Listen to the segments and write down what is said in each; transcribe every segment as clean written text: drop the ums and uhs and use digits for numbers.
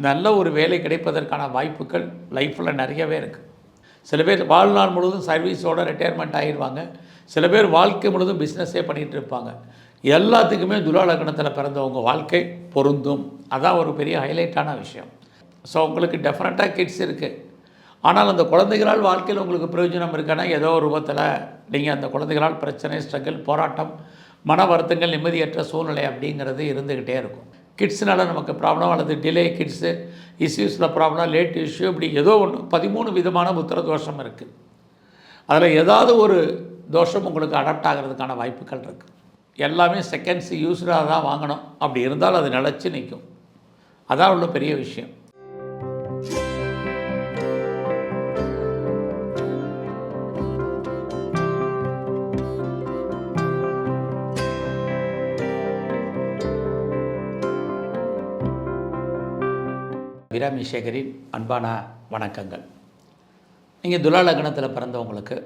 நல்ல ஒரு வேலை கிடைப்பதற்கான வாய்ப்புகள் லைஃப்பில் நிறையவே இருக்குது. சில பேர் வாழ்நாள் முழுவதும் சர்வீஸோட ரிட்டையர்மெண்ட் ஆகிடுவாங்க. சில பேர் வாழ்க்கை முழுவதும் பிஸ்னஸே பண்ணிகிட்டு இருப்பாங்க. எல்லாத்துக்குமே துலா லக்னத்தில் பிறந்தவங்க வாழ்க்கை பொருந்தும். அதான் ஒரு பெரிய ஹைலைட்டான விஷயம். ஸோ உங்களுக்கு டெஃபினட்டாக கிட்ஸ் இருக்குது. ஆனால் அந்த குழந்தைகளால் வாழ்க்கையில் உங்களுக்கு பிரயோஜனம் இருக்கானா, ஏதோ ஒரு ரூபத்தில் நீங்கள் அந்த குழந்தைகளால் பிரச்சனை, ஸ்ட்ரகிள், போராட்டம், மன வருத்தங்கள், நிம்மதியற்ற சூழ்நிலை அப்படிங்கிறது இருந்துக்கிட்டே இருக்கும். கிட்ஸ்னால் நமக்கு ப்ராப்ளம் அல்லது டிலே கிட்ஸு, இஷ்யூஸில் ப்ராப்ளம், லேட் இஷ்யூ, இப்படி ஏதோ ஒன்று 13 விதமான புத்திர தோஷம் இருக்குது. அதில் ஏதாவது ஒரு தோஷம் உங்களுக்கு அடாப்ட் ஆகிறதுக்கான வாய்ப்புகள் இருக்குது. எல்லாமே செகண்ட்ஸ் யூஸ்டாக தான் வாங்கணும். அப்படி இருந்தால் அது நிலச்சி நிற்கும். அதான் உள்ள பெரிய விஷயம். அபிராமி சேகரின் அன்பான வணக்கங்கள். நீங்கள் துலா லக்னத்தில் பிறந்தவங்களுக்கு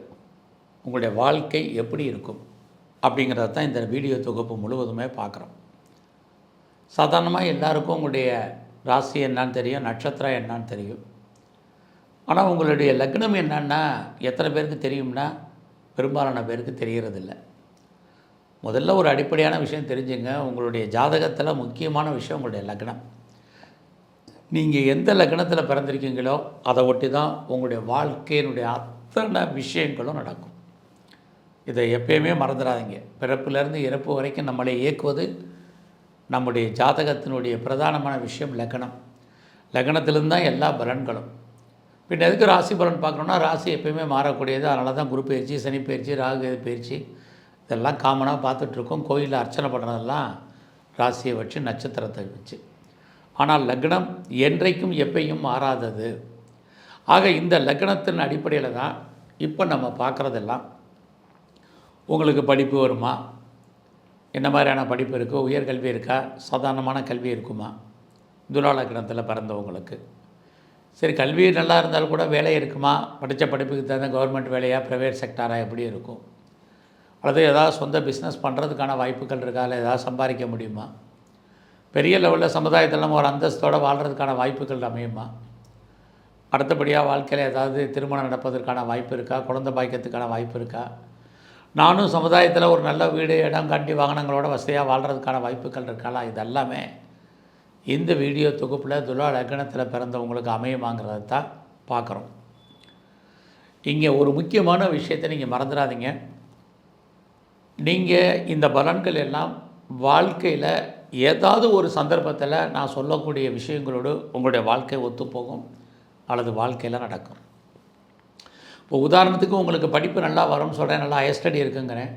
உங்களுடைய வாழ்க்கை எப்படி இருக்கும் அப்படிங்கிறத தான் இந்த வீடியோ தொகுப்பு முழுவதுமே பார்க்குறோம். சாதாரணமாக எல்லாருக்கும் உங்களுடைய ராசி என்னான்னு தெரியும், நட்சத்திரம் என்னான்னு தெரியும். ஆனால் உங்களுடைய லக்னம் என்னன்னா எத்தனை பேருக்கு தெரியும்னா பெரும்பாலான பேருக்கு தெரிகிறதில்ல. முதல்ல ஒரு அடிப்படையான விஷயம் தெரிஞ்சுங்க. உங்களுடைய ஜாதகத்தில் முக்கியமான விஷயம் உங்களுடைய லக்னம். நீங்கள் எந்த லக்னத்தில் பிறந்திருக்கீங்களோ அதை ஒட்டி தான் உங்களுடைய வாழ்க்கையினுடைய அத்தனை விஷயங்களும் நடக்கும். இதை எப்பயுமே மறந்துடாதீங்க. பிறப்பிலேருந்து இறப்பு வரைக்கும் நம்மளை இயக்குவது நம்முடைய ஜாதகத்தினுடைய பிரதானமான விஷயம் லக்னம். லக்னத்திலிருந்து தான் எல்லா பலன்களும். பின்ன எதுக்கு ராசி பலன் பார்க்கணுன்னா, ராசி எப்பயுமே மாறக்கூடியது. அதனால தான் குரு பயிற்சி, சனி பயிற்சி, ராகு பயிற்சி இதெல்லாம் காமனாக பார்த்துட்ருக்கோம். கோயிலில் அர்ச்சனை பண்ணுறதெல்லாம் ராசியை வச்சு, நட்சத்திரத்தை வச்சு. ஆனால் லக்னம் என்றைக்கும் எப்பையும் மாறாதது. ஆக இந்த லக்னத்தின் அடிப்படையில் தான் இப்போ நம்ம பார்க்குறதெல்லாம். உங்களுக்கு படிப்பு வருமா, என்ன மாதிரியான படிப்பு இருக்குது, உயர்கல்வி இருக்கா, சாதாரணமான கல்வி இருக்குமா, துலா லக்னத்தில் பிறந்தவங்களுக்கு. சரி, கல்வி நல்லா இருந்தாலும் கூட வேலை இருக்குமா, படித்த படிப்புக்கு தகுந்த கவர்மெண்ட் வேலையாக, ப்ரைவேட் செக்டாராக எப்படி இருக்கும், அல்லது ஏதாவது சொந்த பிஸ்னஸ் பண்ணுறதுக்கான வாய்ப்புகள் இருக்கா, இல்லை ஏதாவது சம்பாதிக்க முடியுமா, பெரிய லெவலில் சமுதாயத்தில் நம்ம ஒரு அந்தஸ்தோடு வாழ்கிறதுக்கான வாய்ப்புகள் அமையுமா, அடுத்தபடியாக வாழ்க்கையில் ஏதாவது திருமணம் நடப்பதற்கான வாய்ப்பு இருக்கா, குழந்தை பாய்க்கிறதுக்கான வாய்ப்பு இருக்கா, நானும் சமுதாயத்தில் ஒரு நல்ல வீடு, இடம், கண்டி, வாகனங்களோட வசதியாக வாழ்கிறதுக்கான வாய்ப்புகள் இருக்கலாம். இதெல்லாமே இந்த வீடியோ தொகுப்பில் துலா லக்னத்தில் பிறந்தவங்களுக்கு அமையுமாங்கிறத தான் பார்க்குறோம். இங்கே ஒரு முக்கியமான விஷயத்தை நீங்கள் மறந்துடாதீங்க. நீங்கள் இந்த பலன்கள் எல்லாம் வாழ்க்கையில் ஏதாவது ஒரு சந்தர்ப்பத்தில் நான் சொல்லக்கூடிய விஷயங்களோடு உங்களுடைய வாழ்க்கை ஒத்துப்போகும் அல்லது வாழ்க்கையில் நடக்கும். இப்போ உதாரணத்துக்கு உங்களுக்கு படிப்பு நல்லா வரும்னு சொல்கிறேன், நல்லா ஹையர் ஸ்டடி இருக்குங்கிறேன்.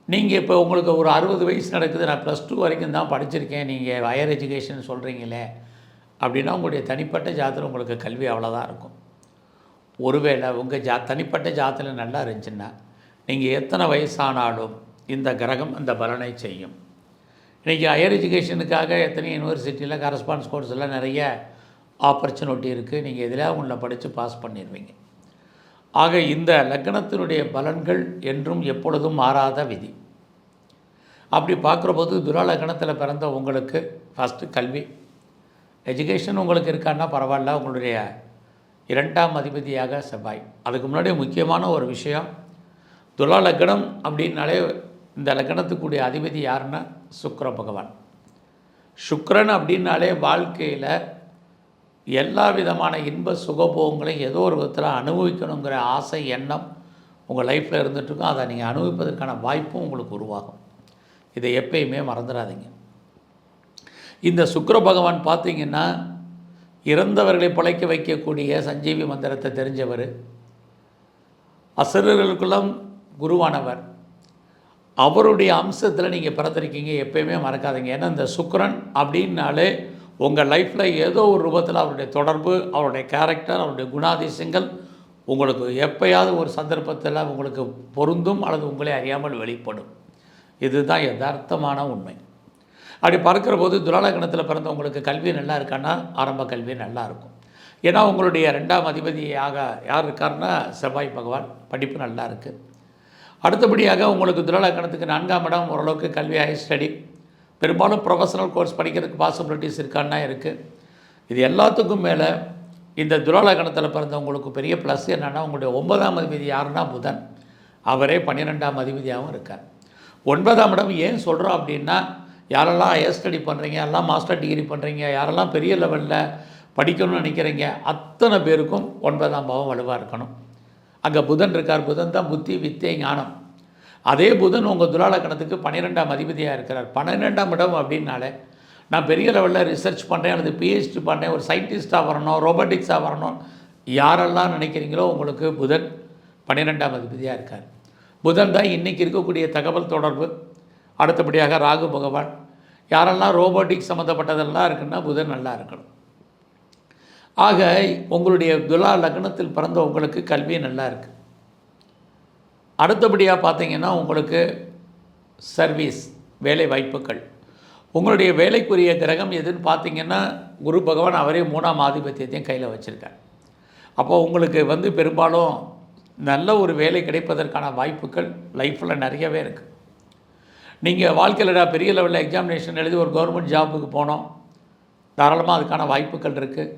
நீங்கள் இப்போ உங்களுக்கு ஒரு 60 வயசு நடக்குது, நான் +2 வரைக்கும் தான் படிச்சிருக்கேன், நீங்கள் ஹையர் எஜுகேஷன் சொல்கிறீங்களே அப்படின்னா உங்களுடைய தனிப்பட்ட ஜாதத்தில் உங்களுக்கு கல்வி அவ்வளோதான் இருக்கும். ஒருவேளை உங்கள் தனிப்பட்ட ஜாதத்தில் நல்லா இருந்துச்சுன்னா நீங்கள் எத்தனை வயசானாலும் இந்த கிரகம் அந்த பலனை செய்யும். இன்றைக்கி ஹையர் எஜுகேஷனுக்காக எத்தனை யூனிவர்சிட்டியில் கரஸ்பாண்டன்ஸ் கோர்ஸ் எல்லாம் நிறைய ஆப்பர்ச்சுனிட்டி இருக்குது. நீங்கள் எதில் உங்களை படித்து பாஸ் பண்ணிடுவீங்க. ஆக இந்த லக்னத்தினுடைய பலன்கள் என்றும் எப்பொழுதும் மாறாத விதி. அப்படி பார்க்குற போது துலா லக்னத்தில் பிறந்த உங்களுக்கு ஃபஸ்ட்டு கல்வி, எஜுகேஷன் உங்களுக்கு இருக்கான்னா பரவாயில்ல. உங்களுடைய 2ஆம் அதிபதியாக செவ்வாய். அதுக்கு முன்னாடி முக்கியமான ஒரு விஷயம், துலா லக்னம் அப்படின்னாலே இந்த லக்னத்துக்குரிய அதிபதி யாருன்னா சுக்கிர பகவான். சுக்கிரன் அப்படின்னாலே வாழ்க்கையில் எல்லா விதமான இன்ப சுகபோகங்களையும் ஏதோ ஒரு விதத்தில் அனுபவிக்கணுங்கிற ஆசை, எண்ணம் உங்கள் லைஃப்பில் இருந்துகிட்ருக்கும். அதை நீங்கள் அனுபவிப்பதற்கான வாய்ப்பும் உங்களுக்கு உருவாகும். இதை எப்பயுமே மறந்துடாதீங்க. இந்த சுக்கிர பகவான் பார்த்திங்கன்னா இறந்தவர்களை பிழைக்க வைக்கக்கூடிய சஞ்சீவி மந்திரத்தை தெரிஞ்சவர், அசுரர்களுக்கெல்லாம் குருவானவர். அவருடைய அம்சத்தில் நீங்கள் பிறந்திருக்கீங்க. எப்பயுமே மறக்காதீங்க. ஏன்னா இந்த சுக்கிரன் அப்படின்னாலே உங்கள் லைஃப்பில் ஏதோ ஒரு ரூபத்தில் அவருடைய தொடர்பு, அவருடைய கேரக்டர், அவருடைய குணாதிசயங்கள் உங்களுக்கு எப்போயாவது ஒரு சந்தர்ப்பத்தில் உங்களுக்கு பொருந்தும் அல்லது உங்களே அறியாமல் வெளிப்படும். இதுதான் யதார்த்தமான உண்மை. அப்படி பார்க்குற போது துலா லக்னத்தில் பிறந்தவங்களுக்கு கல்வி நல்லா இருக்கான்னா ஆரம்ப கல்வி நல்லா இருக்கும். ஏன்னா உங்களுடைய 2ஆம் அதிபதியாக யார் இருக்காருன்னா செவ்வாய் பகவான். படிப்பு நல்லா இருக்குது. அடுத்தபடியாக உங்களுக்கு துலா லக்னத்துக்கு 4ஆம் இடம் ஓரளவுக்கு கல்வி, ஹையர் ஸ்டடி, பெரும்பாலும் ப்ரொஃபஷனல் கோர்ஸ் படிக்கிறதுக்கு பாசிபிலிட்டிஸ் இருக்கான்னா இருக்குது. இது எல்லாத்துக்கும் மேலே இந்த துலா லக்னத்தில் பிறந்தவங்களுக்கு பெரிய ப்ளஸ் என்னென்னா, உங்களுடைய 9ஆம் அதிபதி யாருன்னா புதன். அவரே 12ஆம் அதிபதியாகவும் இருக்கார். 9ஆம் இடம் ஏன் சொல்கிறோம் அப்படின்னா, யாரெல்லாம் ஹையர் ஸ்டடி பண்ணுறீங்க, யாரெல்லாம் மாஸ்டர் டிகிரி பண்ணுறீங்க, யாரெல்லாம் பெரிய லெவலில் படிக்கணும்னு நினைக்கிறீங்க, அத்தனை பேருக்கும் 9ஆம் பாவம் வலுவாக இருக்கணும். அங்கே புதன் இருக்கார். புதன் தான் புத்தி, வித்தை, ஞானம். அதே புதன் உங்கள் துலா லக்னத்துக்கு 12ஆம் அதிபதியாக இருக்கிறார். 12ஆம் இடம் அப்படின்னாலே, நான் பெரிய லெவலில் ரிசர்ச் பண்ணுறேன், அல்லது பிஹெச்டி பண்ணுறேன், ஒரு சயின்டிஸ்ட்டாக வரணும், ரோபோட்டிக்ஸாக வரணும், யாரெல்லாம் நினைக்கிறீங்களோ உங்களுக்கு புதன் 12ஆம் அதிபதியாக இருக்கார். புதன் தான் இன்றைக்கி இருக்கக்கூடிய தகவல் தொடர்பு. அடுத்தபடியாக ராகு பகவான். யாரெல்லாம் ரோபோட்டிக்ஸ் சம்மந்தப்பட்டதெல்லாம் இருக்குன்னா புதன் நல்லா இருக்கணும். ஆக உங்களுடைய துலா லக்னத்தில் பிறந்த உங்களுக்கு கல்வி நல்லா இருக்குது. அடுத்தபடியாக பார்த்தீங்கன்னா உங்களுக்கு சர்வீஸ், வேலை வாய்ப்புகள். உங்களுடைய வேலைக்குரிய கிரகம் எதுன்னு பார்த்தீங்கன்னா குரு பகவான். அவரே 3ஆம் ஆதிபத்தியத்தையும் கையில் வச்சுருக்கார். அப்போது உங்களுக்கு பெரும்பாலும் நல்ல ஒரு வேலை கிடைப்பதற்கான வாய்ப்புகள் லைஃப்பில் நிறையவே இருக்குது. நீங்கள் வாழ்க்கையில் பெரிய லெவலில் எக்ஸாமினேஷன் எழுதி ஒரு கவர்மெண்ட் ஜாபுக்கு போனோம், தாராளமாக அதுக்கான வாய்ப்புகள் இருக்குது.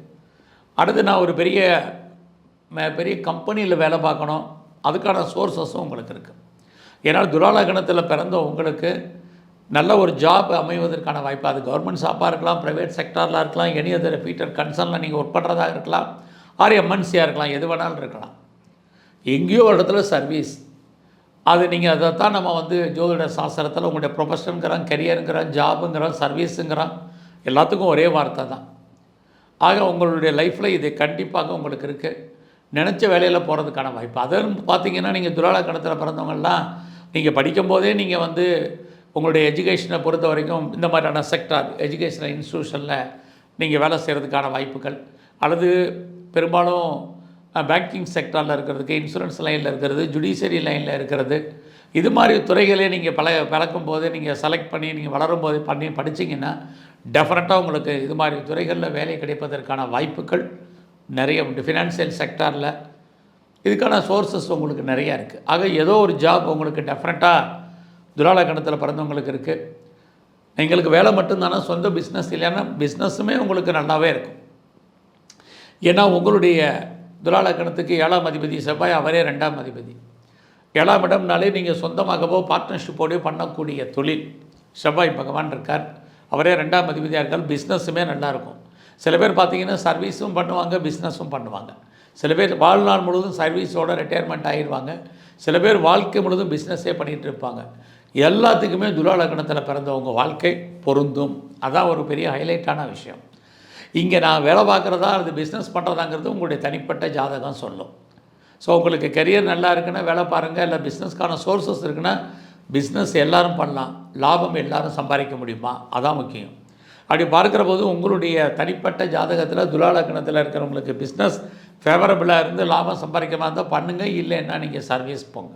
அடுத்து நான் ஒரு பெரிய கம்பெனியில் வேலை பார்க்கணும், அதுக்கான சோர்ஸஸும் உங்களுக்கு இருக்குது. ஏன்னால் துலா லக்னத்தில் பிறந்த உங்களுக்கு நல்ல ஒரு ஜாப் அமைவதற்கான வாய்ப்பு, அது கவர்மெண்ட் ஜாப்பாக இருக்கலாம், ப்ரைவேட் செக்டாரில் இருக்கலாம், எனி அதர் ரெப்யூட்டட் கன்சர்னில் நீங்கள் ஒர்க் பண்ணுறதாக இருக்கலாம், ஆர் எம்என்சியாக இருக்கலாம், எது வேணாலும் இருக்கலாம். எங்கேயோ ஒரு இடத்துல சர்வீஸ், அது நீங்கள் அதைத்தான் நம்ம ஜோதிட சாஸ்திரத்தில் உங்களுடைய ப்ரொஃபஷனுங்கிறோம், கெரியருங்கிறோம், ஜாபுங்கிறோம், சர்வீஸுங்கிறோம், எல்லாத்துக்கும் ஒரே வார்த்தை தான். ஆக உங்களுடைய லைஃப்பில் இது கண்டிப்பாக உங்களுக்கு இருக்குது. நினச்ச வேலையில் போகிறதுக்கான வாய்ப்பு. அதுன்னு பார்த்தீங்கன்னா நீங்கள் துலா லக்னத்தில் பிறந்தவங்கள்லாம் நீங்கள் படிக்கும்போதே நீங்கள் உங்களுடைய எஜுகேஷனை பொறுத்த வரைக்கும் இந்த மாதிரியான செக்டார் எஜுகேஷனல் இன்ஸ்டியூஷனில் நீங்கள் வேலை செய்கிறதுக்கான வாய்ப்புகள், அல்லது பெரும்பாலும் பேங்கிங் செக்டாரில் இருக்கிறதுக்கு, இன்சூரன்ஸ் லைனில் இருக்கிறது, ஜுடிஷியரி லைனில் இருக்கிறது, இது மாதிரி துறைகளே நீங்கள் பழக்கும் போது நீங்கள் செலக்ட் பண்ணி நீங்கள் வளரும் போது படிச்சிங்கன்னா டெஃபினட்டாக உங்களுக்கு இது மாதிரி துறைகளில் வேலை கிடைப்பதற்கான வாய்ப்புகள் நிறைய உண்டு. ஃபினான்சியல் செக்டாரில் இதுக்கான சோர்ஸஸ் உங்களுக்கு நிறையா இருக்குது. ஆக ஏதோ ஒரு ஜாப் உங்களுக்கு டெஃபினட்டாக துலா லக்னத்தில் பிறந்தவங்களுக்கு இருக்குது. எங்களுக்கு வேலை மட்டும்தானே, சொந்த பிஸ்னஸ் இல்லைன்னா பிஸ்னஸுமே உங்களுக்கு நல்லாவே இருக்கும். ஏன்னா உங்களுடைய துலா லக்னத்துக்கு 7ஆம் அதிபதி செவ்வாய், அவரே 2ஆம் அதிபதி. 7ஆம் இடம்னாலே நீங்கள் சொந்தமாகவோ பார்ட்னர்ஷிப்போடய பண்ணக்கூடிய தொழில். செவ்வாய் பகவான் இருக்கார், அவரே 2ஆம் அதிபதியாக இருக்கார். பிஸ்னஸுமே நல்லாயிருக்கும். சில பேர் பார்த்திங்கன்னா சர்வீஸும் பண்ணுவாங்க, பிஸ்னஸும் பண்ணுவாங்க. சில பேர் வாழ்நாள் முழுவதும் சர்வீஸோட ரிட்டையர்மெண்ட் ஆகிடுவாங்க. சில பேர் வாழ்க்கை முழுவதும் பிஸ்னஸே பண்ணிகிட்டு இருப்பாங்க. எல்லாத்துக்குமே துலா லக்னத்தில் பிறந்தவங்க வாழ்க்கை பொருந்தும். அதான் ஒரு பெரிய ஹைலைட்டான விஷயம். இங்கே நான் வேலை பார்க்குறதா அது பிஸ்னஸ் பண்ணுறதாங்கிறது உங்களுடைய தனிப்பட்ட ஜாதகம் சொல்லும். ஸோ உங்களுக்கு கெரியர் நல்லா இருக்குன்னா வேலை பாருங்கள், இல்லை பிஸ்னஸ்க்கான சோர்ஸஸ் இருக்குன்னா பிஸ்னஸ் எல்லோரும் பண்ணலாம். லாபம் எல்லோரும் சம்பாதிக்க முடியுமா, அதான் முக்கியம். அப்படி பார்க்குற போது உங்களுடைய தனிப்பட்ட ஜாதகத்தில் துலா லக்னத்தில் இருக்கிறவங்களுக்கு பிஸ்னஸ் ஃபேவரபுளாக இருந்து லாபம் சம்பாதிக்கமாக இருந்தால் பண்ணுங்கள், இல்லைன்னா நீங்கள் சர்வீஸ் போங்க.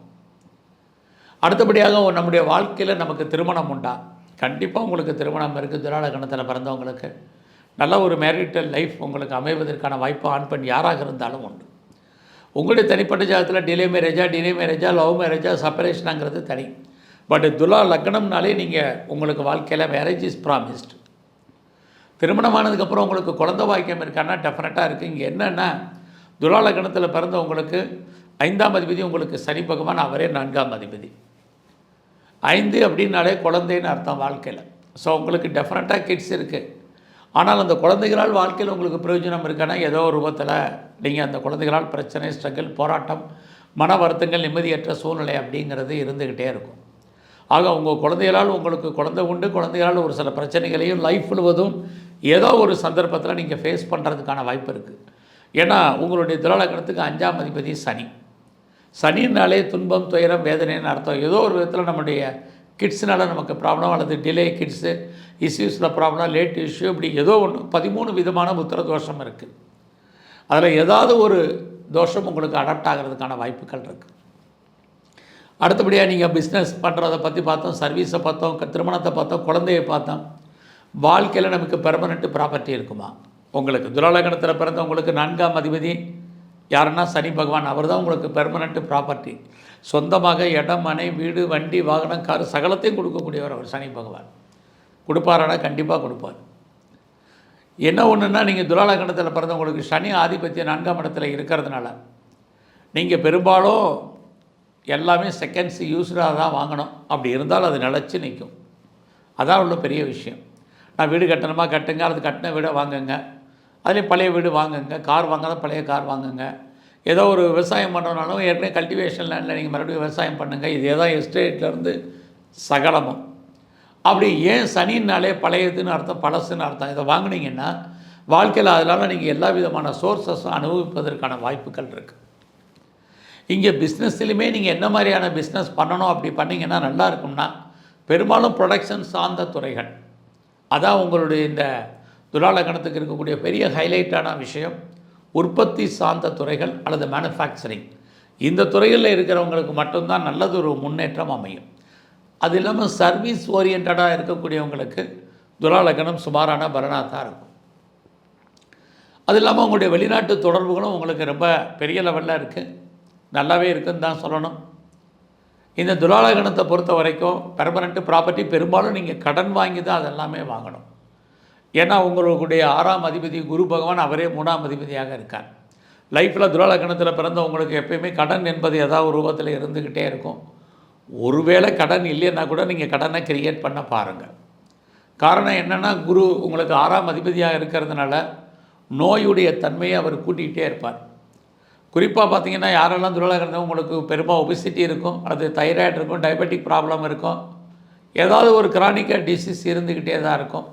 அடுத்தபடியாக நம்முடைய வாழ்க்கையில் நமக்கு திருமணம் உண்டா? கண்டிப்பாக உங்களுக்கு திருமணம் இருக்குது. துலா லக்னத்தில் பிறந்தவங்களுக்கு நல்ல ஒரு மேரிட்டல் லைஃப் உங்களுக்கு அமைவதற்கான வாய்ப்பு ஆண் பெண் யாராக இருந்தாலும் உண்டு. உங்களுடைய தனிப்பட்ட ஜாதகத்தில் டிலே மேரேஜா, லவ் மேரேஜா, செப்பரேஷனாங்கிறது தனி. பட் துலா லக்னம்னாலே நீங்கள் உங்களுக்கு வாழ்க்கையில் மேரேஜ் இஸ் ப்ராமிஸ்டு. திருமணமானதுக்கப்புறம் உங்களுக்கு குழந்தை வாக்கியம் இருக்கான்னா டெஃபினட்டாக இருக்குது. இங்கே என்னென்னா துலா லக்னத்தில் பிறந்தவங்களுக்கு 5ஆம் அதிபதி உங்களுக்கு சனி பகவான், அவரே 4ஆம் அதிபதி. 5 அப்படின்னாலே குழந்தைன்னு அர்த்தம் வாழ்க்கையில். ஸோ உங்களுக்கு டெஃபினட்டாக கிட்ஸ் இருக்குது. ஆனால் அந்த குழந்தைகளால் வாழ்க்கையில் உங்களுக்கு பிரயோஜனம் இருக்கான்னா ஏதோ ஒரு ரூபத்தில் நீங்கள் அந்த குழந்தைகளால் பிரச்சனை, ஸ்ட்ரகிள், போராட்டம், மன வருத்தங்கள், நிம்மதியற்ற சூழ்நிலை அப்படிங்கிறது இருந்துக்கிட்டே இருக்கும். ஆக உங்கள் குழந்தைகளால் உங்களுக்கு குழந்தை உண்டு. குழந்தைகளால் ஒரு சில பிரச்சனைகளையும் லைஃப் முழுவதும் ஏதோ ஒரு சந்தர்ப்பத்தில் நீங்கள் ஃபேஸ் பண்ணுறதுக்கான வாய்ப்பு இருக்குது. ஏன்னா உங்களுடைய துலா லக்னத்துக்கு 5ஆம் அதிபதி சனி. சனினாலே துன்பம், துயரம், வேதனைன்னு அர்த்தம். ஏதோ ஒரு விதத்தில் நம்முடைய கிட்ஸ்னால நமக்கு ப்ராப்ளம், அல்லது டிலே கிட்ஸு இஷ்யூஸில் ப்ராப்ளம், லேட் இஷ்யூ, இப்படி ஏதோ ஒன்று 13 விதமான புத்திர தோஷம் இருக்குது. அதில் ஏதாவது ஒரு தோஷம் உங்களுக்கு அடாப்ட் ஆகிறதுக்கான வாய்ப்புகள் இருக்குது. அடுத்தபடியாக நீங்கள் பிஸ்னஸ் பண்ணுறதை பற்றி பார்த்தோம், சர்வீஸை பார்த்தோம், திருமணத்தை பார்த்தோம், குழந்தையை பார்த்தோம். வாழ்க்கையில் நமக்கு பெர்மனெண்ட் ப்ராப்பர்ட்டி இருக்குமா? உங்களுக்கு துலா லக்னத்தில் பிறந்தவங்களுக்கு 4ஆம் அதிபதி யாருன்னா சனி பகவான். அவர் தான் உங்களுக்கு பெர்மனெண்ட் ப்ராப்பர்ட்டி. சொந்தமாக இடம், மனை, வீடு, வண்டி, வாகனம், கார் சகலத்தையும் கொடுக்கக்கூடியவர் அவர் சனி பகவான். கொடுப்பாரானா கண்டிப்பாக கொடுப்பார். என்ன ஒன்றுன்னா, நீங்கள் துலா லக்னத்தில் பிறந்தவங்களுக்கு சனி ஆதிபத்தியம் 4ஆம் இடத்துல இருக்கிறதுனால நீங்கள் பெரும்பாலும் எல்லாமே செகண்ட்ஸ் யூஸ்டாக தான் வாங்கணும். அப்படி இருந்தால் அது நிலச்சி நிற்கும். அதான் உள்ள பெரிய விஷயம். நான் வீடு கட்டணுமா கட்டுங்க, அல்லது கட்டின வீடை வாங்குங்க, அதுலேயும் பழைய வீடு வாங்குங்க, கார் வாங்காத பழைய கார் வாங்குங்க. ஏதோ ஒரு விவசாயம் பண்ணுறனாலும் ஏற்கனவே கல்டிவேஷன் லேண்டில் நீங்கள் மறுபடியும் விவசாயம் பண்ணுங்கள். இதே தான் எஸ்டேட்லேருந்து சகலமும். அப்படி ஏன் சனின்னாலே பழையதுன்னு அர்த்தம், பழசுன்னு அர்த்தம். இதை வாங்கினீங்கன்னா வாழ்க்கையில் அதனால் நீங்கள் எல்லா விதமான சோர்ஸஸும் அனுபவிப்பதற்கான வாய்ப்புகள் இருக்குது. இங்கே பிஸ்னஸ்லையுமே நீங்கள் என்ன மாதிரியான பிஸ்னஸ் பண்ணணும் அப்படி பண்ணிங்கன்னா நல்லா இருக்கும்னா, பெரும்பாலும் ப்ரொடக்ஷன் சார்ந்த துறைகள். அதான் உங்களுடைய இந்த துலா லக்னத்துக்கு இருக்கக்கூடிய பெரிய ஹைலைட்டான விஷயம். உற்பத்தி சார்ந்த துறைகள் அல்லது மேனுஃபேக்சரிங், இந்த துறைகளில் இருக்கிறவங்களுக்கு மட்டும்தான் நல்லது ஒரு முன்னேற்றம் அமையும். அது இல்லாமல் சர்வீஸ் ஓரியன்டாக இருக்கக்கூடியவங்களுக்கு துலா லக்னம் சுமாரான பலனாக தான் இருக்கும். அது இல்லாமல் உங்களுடைய வெளிநாட்டு தொடர்புகளும் உங்களுக்கு ரொம்ப பெரிய லெவலில் இருக்குது, நல்லாவே இருக்குதுன்னு தான் சொல்லணும். இந்த துலா லக்னத்தை பொறுத்த வரைக்கும் பெர்மனண்ட்டு ப்ராப்பர்ட்டி பெரும்பாலும் நீங்கள் கடன் வாங்கி தான் அதெல்லாமே வாங்கணும். ஏன்னா உங்களுடைய 6ஆம் அதிபதி குரு பகவான் அவரே 3ஆம் அதிபதியாக இருக்கார். லைஃப்பில் துலா லக்னத்தில் பிறந்தவங்களுக்கு எப்பயுமே கடன் என்பது ஏதாவது ஒரு ரூபத்தில் இருந்துக்கிட்டே இருக்கும். ஒருவேளை கடன் இல்லைன்னா கூட நீங்கள் கடனை கிரியேட் பண்ண பாருங்கள். காரணம் என்னென்னா, குரு உங்களுக்கு 6ஆம் அதிபதியாக இருக்கிறதுனால நோயுடைய தன்மையை அவர் கூட்டிகிட்டே இருப்பார். குறிப்பாக பார்த்திங்கன்னா, யாரெல்லாம் துலா லக்னம் உங்களுக்கு பெரும்பாலும் ஒபிசிட்டி இருக்கும், அது தைராய்டு இருக்கும், டயபெட்டிக் ப்ராப்ளம் இருக்கும், ஏதாவது ஒரு கிரானிக்கல் டிசீஸ் இருந்துக்கிட்டே தான் இருக்கும்.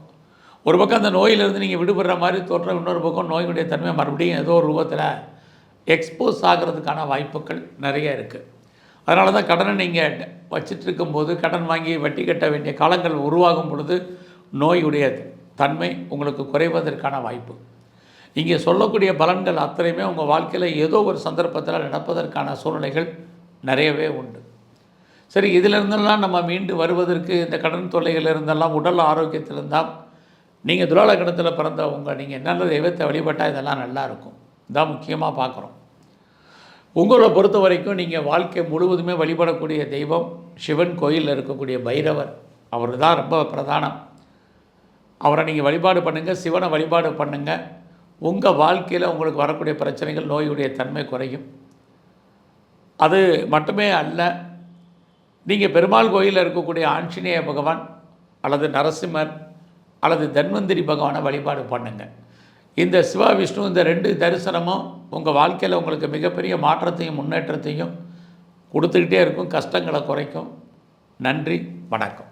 ஒரு பக்கம் அந்த நோயிலிருந்து நீங்கள் விடுபடுற மாதிரி தோற்றம், இன்னொரு பக்கம் நோயினுடைய தன்மை மறுபடியும் ஏதோ ஒரு ரூபத்தில் எக்ஸ்போஸ் ஆகிறதுக்கான வாய்ப்புகள் நிறைய இருக்குது. அதனால தான் கடனை நீங்கள் வச்சிட்ருக்கும்போது, கடன் வாங்கி வட்டி கட்ட வேண்டிய காலங்கள் உருவாகும் பொழுது நோயுடைய தன்மை உங்களுக்கு குறைவதற்கான வாய்ப்பு. இங்கே சொல்லக்கூடிய பலன்கள் அத்தனையுமே உங்கள் வாழ்க்கையில் ஏதோ ஒரு சந்தர்ப்பத்தில் நடப்பதற்கான சூழ்நிலைகள் நிறையவே உண்டு. சரி, இதிலிருந்தெல்லாம் நம்ம மீண்டு வருவதற்கு, இந்த கடன் தொல்லைகள் இருந்தெல்லாம், உடல் ஆரோக்கியத்தில் இருந்தால், நீங்கள் துலா லக்னத்தில் பிறந்தவங்க நீங்கள் என்னென்ன தெய்வத்தை வழிபட்டால் இதெல்லாம் நல்லாயிருக்கும். இதான் முக்கியமாக பார்க்குறோம். உங்களை பொறுத்த வரைக்கும் நீங்கள் வாழ்க்கை முழுவதுமே வழிபடக்கூடிய தெய்வம் சிவன் கோயிலில் இருக்கக்கூடிய பைரவர். அவர் தான் ரொம்ப பிரதானம். அவரை நீங்கள் வழிபாடு பண்ணுங்கள், சிவனை வழிபாடு பண்ணுங்கள். உங்கள் வாழ்க்கையில் உங்களுக்கு வரக்கூடிய பிரச்சனைகள், நோயுடைய தன்மை குறையும். அது மட்டுமே அல்ல, நீங்கள் பெருமாள் கோயிலில் இருக்கக்கூடிய ஆஞ்சநேய பகவான் அல்லது நரசிம்மர் அல்லது தன்வந்திரி பகவானை வழிபாடு பண்ணுங்கள். இந்த சிவா விஷ்ணு இந்த 2 தரிசனமும் உங்கள் வாழ்க்கையில் உங்களுக்கு மிகப்பெரிய மாற்றத்தையும் முன்னேற்றத்தையும் கொடுத்துக்கிட்டே இருக்கும், கஷ்டங்களை குறைக்கும். நன்றி, வணக்கம்.